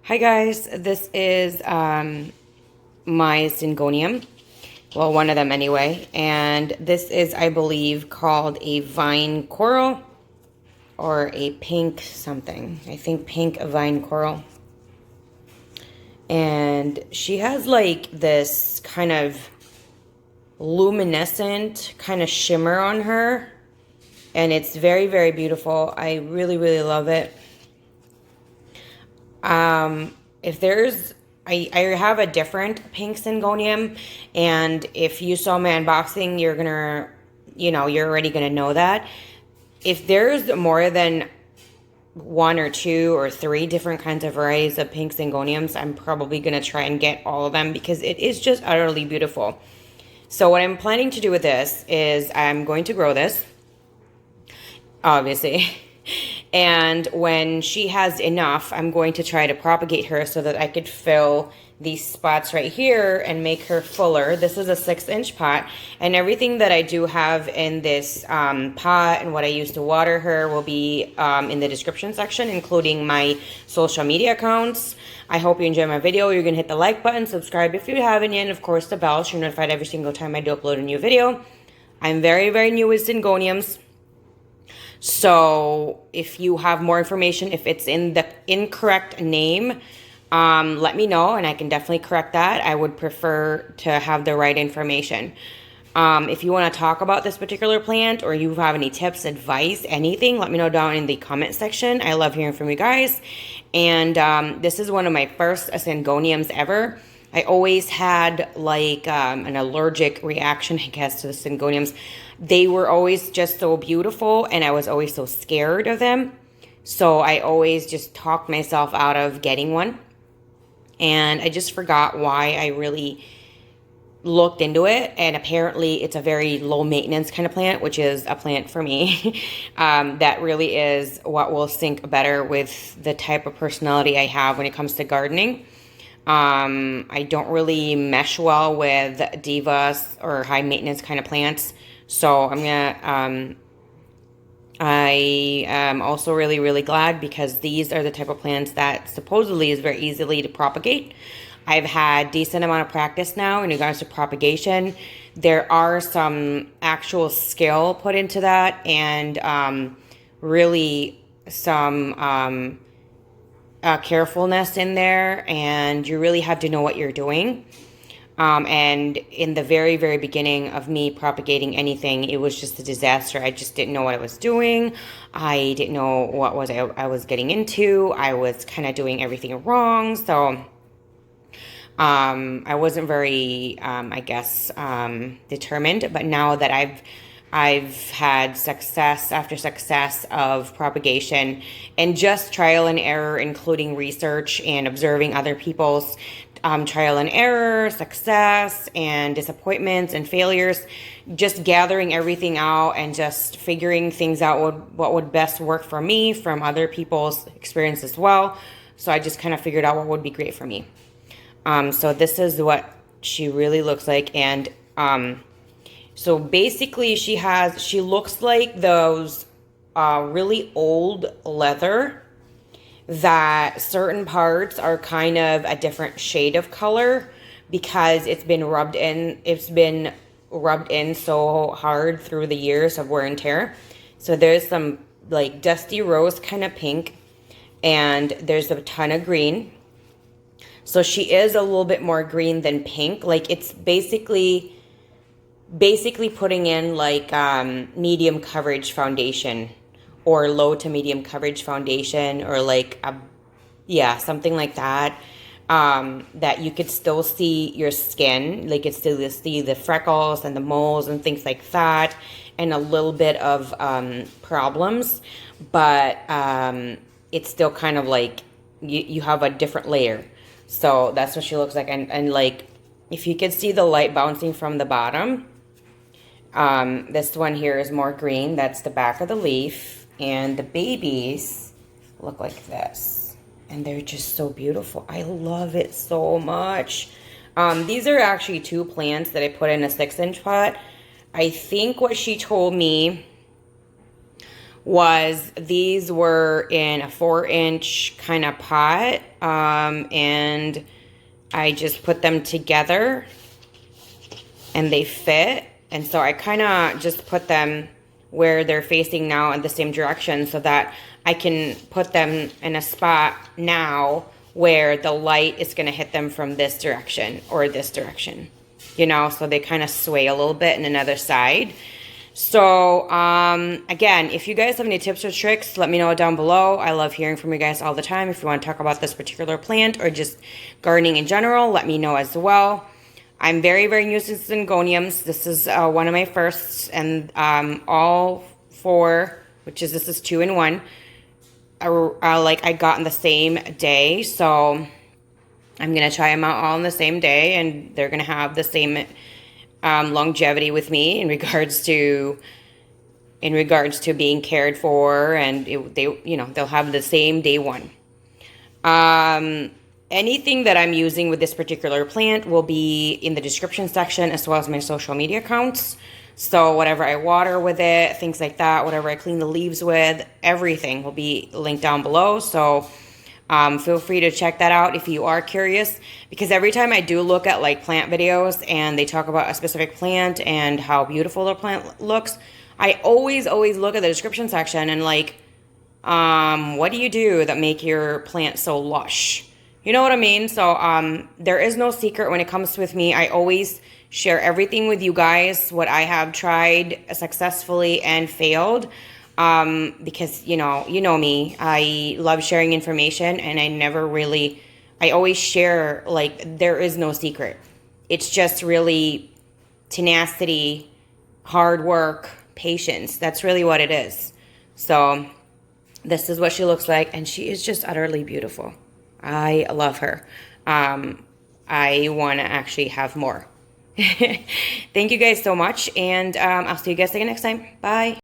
Hi guys, this is my Syngonium. Well, one of them anyway. And this is, I believe, called a vine coral or a pink something. I think pink vine coral. And she has like this kind of luminescent kind of shimmer on her. And it's very, very beautiful. I really, really love it. If there's, I have a different pink Syngonium, and if you saw my unboxing, you're gonna, you're already gonna know that. If there's more than one or two or three different kinds of varieties of pink Syngoniums, I'm probably gonna try and get all of them because it is just utterly beautiful. So what I'm planning to do with this is I'm going to grow this, obviously. And when she has enough, I'm going to try to propagate her so that I could fill these spots right here and make her fuller. This is a 6-inch pot, and everything that I do have in this pot and what I use to water her will be in the description section, including my social media accounts. I hope you enjoy my video. You're going to hit the like button, subscribe if you haven't yet, and of course the bell so you're notified every single time I do upload a new video. I'm very, very new with Syngoniums. So if you have more information, if it's in the incorrect name, let me know and I can definitely correct that. I would prefer to have the right information. If you want to talk about this particular plant or you have any tips, advice, anything, let me know down in the comment section. I love hearing from you guys. And this is one of my first Syngoniums ever. I always had like an allergic reaction, I guess, to the Syngoniums. They were always just so beautiful, and I was always so scared of them. So I always just talked myself out of getting one. And I just forgot why I really looked into it. And apparently it's a very low maintenance kind of plant, which is a plant for me. That really is what will sync better with the type of personality I have when it comes to gardening. I don't really mesh well with divas or high maintenance kind of plants. So I am also really, really glad because these are the type of plants that supposedly is very easily to propagate. I've had decent amount of practice now in regards to propagation. There are some actual skill put into that and really some carefulness in there, and you really have to know what you're doing. And in the very, very beginning of me propagating anything, it was just a disaster. I just didn't know what I was doing. I didn't know what I was getting into. I was kind of doing everything wrong. So I wasn't very, I guess, determined. But now that I've had success after success of propagation and just trial and error, including research and observing other people's trial and error, success and disappointments and failures, just gathering everything out and just figuring things out what would best work for me from other people's experience as well. So I just kind of figured out what would be great for me. So this is what she really looks like. And so basically she looks like those really old leather that certain parts are kind of a different shade of color because it's been rubbed in so hard through the years of wear and tear. So there's some like dusty rose kind of pink, and there's a ton of green. So she is a little bit more green than pink. Like it's basically putting in like medium coverage foundation or low to medium coverage foundation, or like something like that, that you could still see your skin, like it's still see the freckles and the moles and things like that, and a little bit of problems, but it's still kind of like you have a different layer. So that's what she looks like. And like if you could see the light bouncing from the bottom, this one here is more green. That's the back of the leaf. And the babies look like this. And they're just so beautiful. I love it so much. These are actually 2 plants that I put in a 6-inch pot. I think what she told me was these were in a 4-inch kind of pot, and I just put them together and they fit. And so I kind of just put them where they're facing now in the same direction so that I can put them in a spot now where the light is going to hit them from this direction or this direction, you know, so they kind of sway a little bit in another side. So, again, if you guys have any tips or tricks, let me know down below. I love hearing from you guys all the time. If you want to talk about this particular plant or just gardening in general, let me know as well. I'm very, very new to Syngoniums. This is one of my firsts, and all four, this is 2 in 1, I got on the same day. So I'm going to try them out all on the same day, and they're going to have the same longevity with me in regards to being cared for, and they'll have the same day one. Anything that I'm using with this particular plant will be in the description section, as well as my social media accounts. So whatever I water with it, things like that, whatever I clean the leaves with, everything will be linked down below. So feel free to check that out if you are curious, because every time I do look at like plant videos and they talk about a specific plant and how beautiful the plant looks, I always look at the description section and like, what do you do that make your plant so lush? You know what I mean? So there is no secret when it comes with me. I always share everything with you guys, what I have tried successfully and failed. Because, you know me, I love sharing information, and I always share, like, there is no secret. It's just really tenacity, hard work, patience. That's really what it is. So this is what she looks like, and she is just utterly beautiful. I love her. I want to actually have more. Thank you guys so much, and I'll see you guys again next time. Bye.